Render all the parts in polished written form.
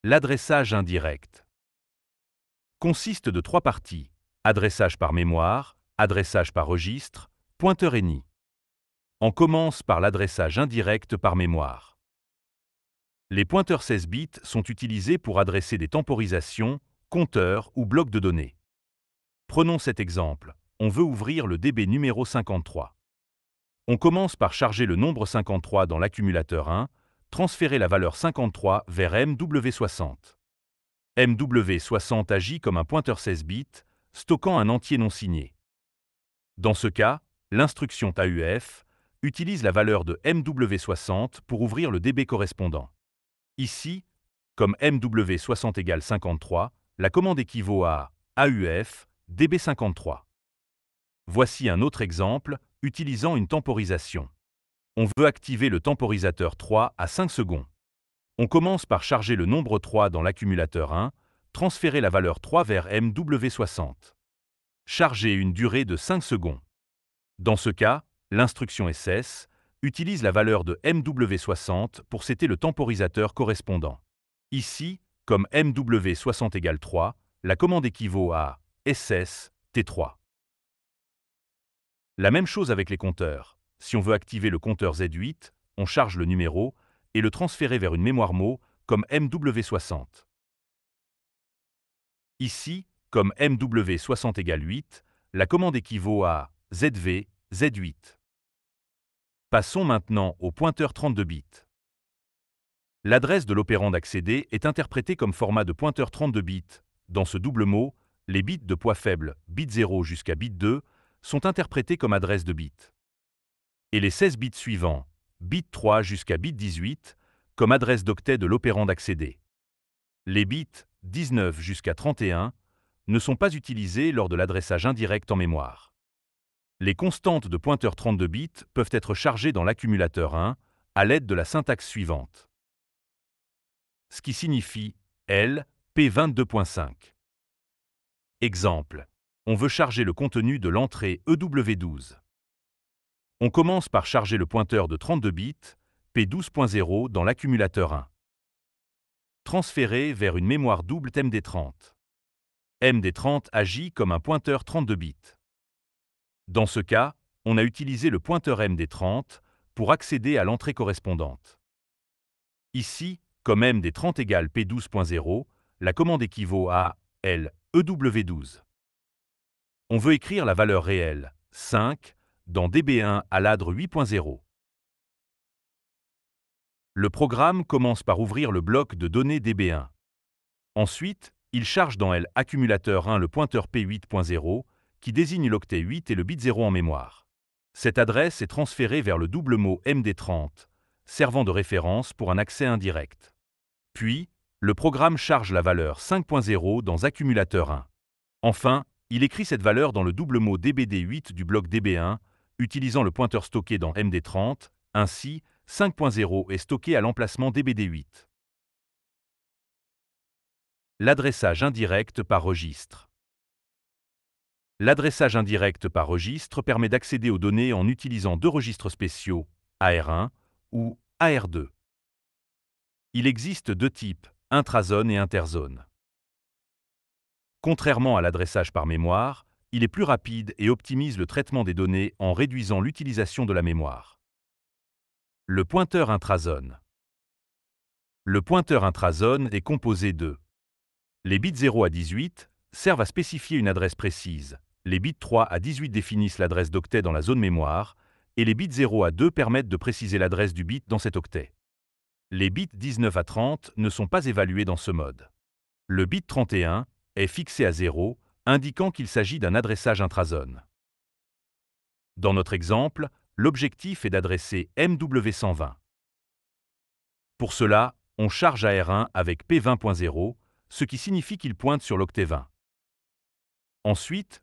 L'adressage indirect consiste de 3 parties: adressage par mémoire, adressage par registre, pointeur ENI. On commence par l'adressage indirect par mémoire. Les pointeurs 16 bits sont utilisés pour adresser des temporisations, compteurs ou blocs de données. Prenons cet exemple. On veut ouvrir le DB numéro 53. On commence par charger le nombre 53 dans l'accumulateur 1, transférer la valeur 53 vers MW60. MW60 agit comme un pointeur 16 bits, stockant un entier non signé. Dans ce cas, l'instruction AUF utilise la valeur de MW60 pour ouvrir le DB correspondant. Ici, comme MW60 égale 53, la commande équivaut à AUF DB53. Voici un autre exemple utilisant une temporisation. On veut activer le temporisateur 3 à 5 secondes. On commence par charger le nombre 3 dans l'accumulateur 1, transférer la valeur 3 vers MW60. Charger une durée de 5 secondes. Dans ce cas, l'instruction SS utilise la valeur de MW60 pour setter le temporisateur correspondant. Ici, comme MW60 égale 3, la commande équivaut à SS T3. La même chose avec les compteurs. Si on veut activer le compteur Z8, on charge le numéro et le transférer vers une mémoire mot comme MW60. Ici, comme MW60 égale 8, la commande équivaut à ZV Z8. Passons maintenant au pointeur 32 bits. L'adresse de l'opérande accédé est interprétée comme format de pointeur 32 bits. Dans ce double mot, les bits de poids faible, bit 0 jusqu'à bit 2, sont interprétés comme adresse de bits. Et les 16 bits suivants, bit 3 jusqu'à bit 18, comme adresse d'octet de l'opérande accédé. Les bits 19 jusqu'à 31 ne sont pas utilisés lors de l'adressage indirect en mémoire. Les constantes de pointeur 32 bits peuvent être chargées dans l'accumulateur 1 à l'aide de la syntaxe suivante. Ce qui signifie L, P22.5. Exemple. On veut charger le contenu de l'entrée EW12. On commence par charger le pointeur de 32 bits, P12.0 dans l'accumulateur 1. Transférer vers une mémoire double MD30. MD30 agit comme un pointeur 32 bits. Dans ce cas, on a utilisé le pointeur MD30 pour accéder à l'entrée correspondante. Ici, comme MD30 égale P12.0, la commande équivaut à L, EW12. On veut écrire la valeur réelle, 5, dans DB1 à l'adre 8.0. Le programme commence par ouvrir le bloc de données DB1. Ensuite, il charge dans L accumulateur 1 le pointeur P8.0, qui désigne l'octet 8 et le bit 0 en mémoire. Cette adresse est transférée vers le double mot MD30, servant de référence pour un accès indirect. Puis, le programme charge la valeur 5.0 dans accumulateur 1. Enfin, il écrit cette valeur dans le double mot DBD8 du bloc DB1, utilisant le pointeur stocké dans MD30, ainsi 5.0 est stocké à l'emplacement DBD8. L'adressage indirect par registre. L'adressage indirect par registre permet d'accéder aux données en utilisant deux registres spéciaux, AR1 ou AR2. Il existe deux types, intrazone et interzone. Contrairement à l'adressage par mémoire, il est plus rapide et optimise le traitement des données en réduisant l'utilisation de la mémoire. Le pointeur intrazone. Le pointeur intrazone est composé de les bits 0 à 18 servent à spécifier une adresse précise, les bits 3 à 18 définissent l'adresse d'octet dans la zone mémoire, et les bits 0 à 2 permettent de préciser l'adresse du bit dans cet octet. Les bits 19 à 30 ne sont pas évalués dans ce mode. Le bit 31 est fixé à 0, indiquant qu'il s'agit d'un adressage intrazone. Dans notre exemple, l'objectif est d'adresser MW120. Pour cela, on charge AR1 avec P20.0, ce qui signifie qu'il pointe sur l'octet 20. Ensuite,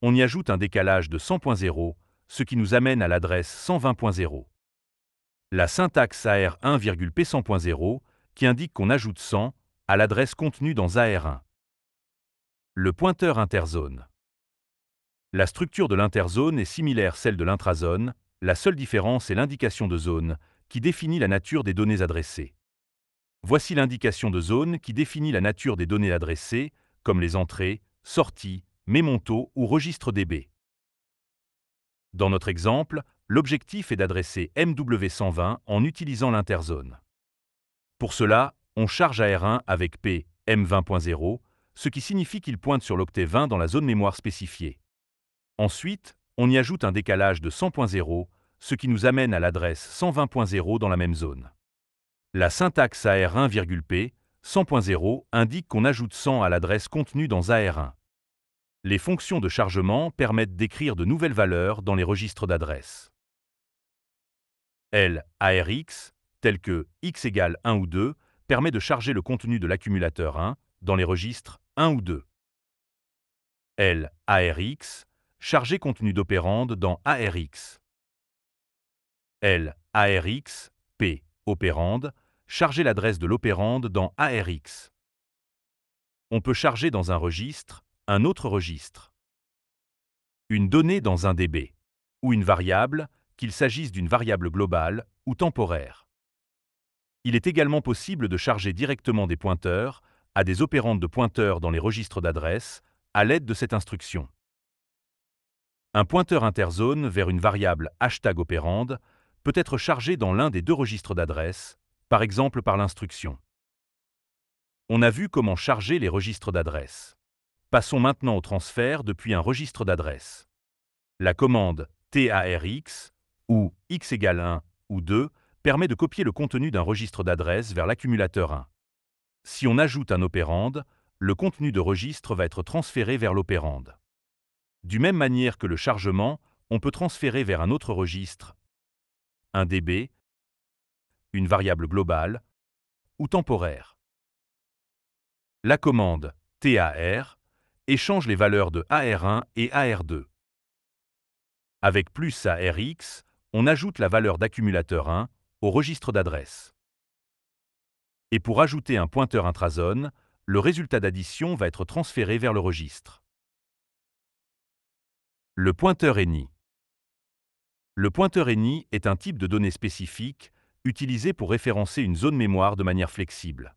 on y ajoute un décalage de 100.0, ce qui nous amène à l'adresse 120.0. La syntaxe AR1,P100.0 qui indique qu'on ajoute 100 à l'adresse contenue dans AR1. Le pointeur interzone. La structure de l'interzone est similaire à celle de l'intrazone, la seule différence est l'indication de zone, qui définit la nature des données adressées. Voici l'indication de zone qui définit la nature des données adressées, comme les entrées, sorties, mémontaux ou registres DB. Dans notre exemple, l'objectif est d'adresser MW120 en utilisant l'interzone. Pour cela, on charge AR1 avec P M20.0, ce qui signifie qu'il pointe sur l'octet 20 dans la zone mémoire spécifiée. Ensuite, on y ajoute un décalage de 100.0, ce qui nous amène à l'adresse 120.0 dans la même zone. La syntaxe AR1,P 100.0 indique qu'on ajoute 100 à l'adresse contenue dans AR1. Les fonctions de chargement permettent d'écrire de nouvelles valeurs dans les registres d'adresse. ARX, tel que x égale 1 ou 2, permet de charger le contenu de l'accumulateur 1 dans les registres 1 ou 2. ARX, charger contenu d'opérande dans ARX. ARX, P, opérande, charger l'adresse de l'opérande dans ARX. On peut charger dans un registre, un autre registre. Une donnée dans un DB, ou une variable, qu'il s'agisse d'une variable globale ou temporaire. Il est également possible de charger directement des pointeurs à des opérandes de pointeurs dans les registres d'adresse à l'aide de cette instruction. Un pointeur interzone vers une variable #opérande peut être chargé dans l'un des deux registres d'adresse, par exemple par l'instruction. On a vu comment charger les registres d'adresse. Passons maintenant au transfert depuis un registre d'adresse. La commande TARX, ou x égale 1 ou 2, permet de copier le contenu d'un registre d'adresse vers l'accumulateur 1. Si on ajoute un opérande, le contenu de registre va être transféré vers l'opérande. Du même manière que le chargement, on peut transférer vers un autre registre un DB, une variable globale ou temporaire. La commande TAR échange les valeurs de AR1 et AR2. Avec plus ARX, on ajoute la valeur d'accumulateur 1 au registre d'adresse. Et pour ajouter un pointeur intrazone, le résultat d'addition va être transféré vers le registre. Le pointeur ENI. Le pointeur ENI est un type de données spécifique utilisé pour référencer une zone mémoire de manière flexible.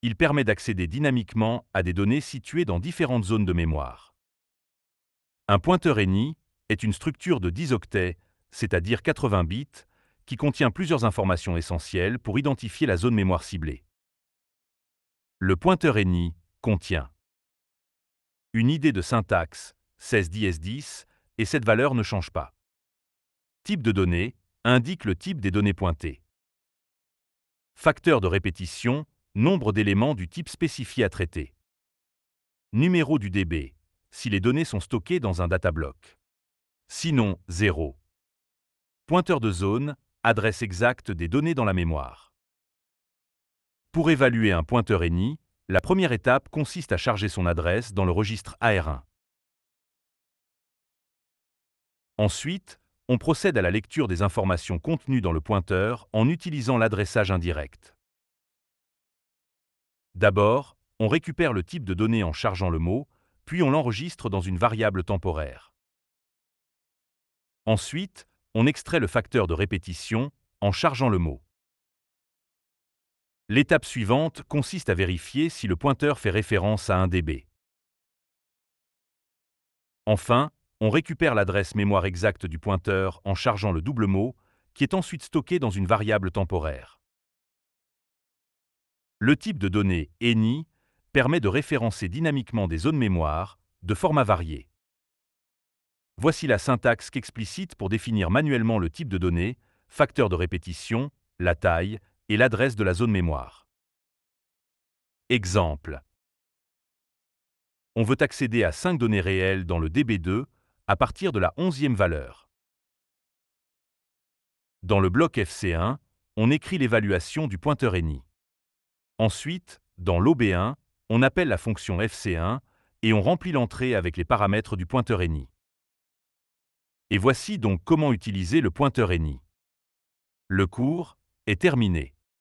Il permet d'accéder dynamiquement à des données situées dans différentes zones de mémoire. Un pointeur ENI est une structure de 10 octets, c'est-à-dire 80 bits, qui contient plusieurs informations essentielles pour identifier la zone mémoire ciblée. Le pointeur ENI contient une idée de syntaxe 16-10 et cette valeur ne change pas. Type de données indique le type des données pointées. Facteur de répétition, nombre d'éléments du type spécifié à traiter. Numéro du DB, si les données sont stockées dans un datablock. Sinon, 0. Pointeur de zone, adresse exacte des données dans la mémoire. Pour évaluer un pointeur ENI, la première étape consiste à charger son adresse dans le registre AR1. Ensuite, on procède à la lecture des informations contenues dans le pointeur en utilisant l'adressage indirect. D'abord, on récupère le type de données en chargeant le mot, puis on l'enregistre dans une variable temporaire. Ensuite, on extrait le facteur de répétition en chargeant le mot. L'étape suivante consiste à vérifier si le pointeur fait référence à un DB. Enfin, on récupère l'adresse mémoire exacte du pointeur en chargeant le double mot, qui est ensuite stocké dans une variable temporaire. Le type de données ENI permet de référencer dynamiquement des zones mémoire de formats variés. Voici la syntaxe qu'explicite pour définir manuellement le type de données, facteur de répétition, la taille et l'adresse de la zone mémoire. Exemple. On veut accéder à 5 données réelles dans le DB2 à partir de la 11e valeur. Dans le bloc FC1, on écrit l'évaluation du pointeur ENI. Ensuite, dans l'OB1, on appelle la fonction FC1 et on remplit l'entrée avec les paramètres du pointeur ENI. Et voici donc comment utiliser le pointeur ENI. Le cours est terminé.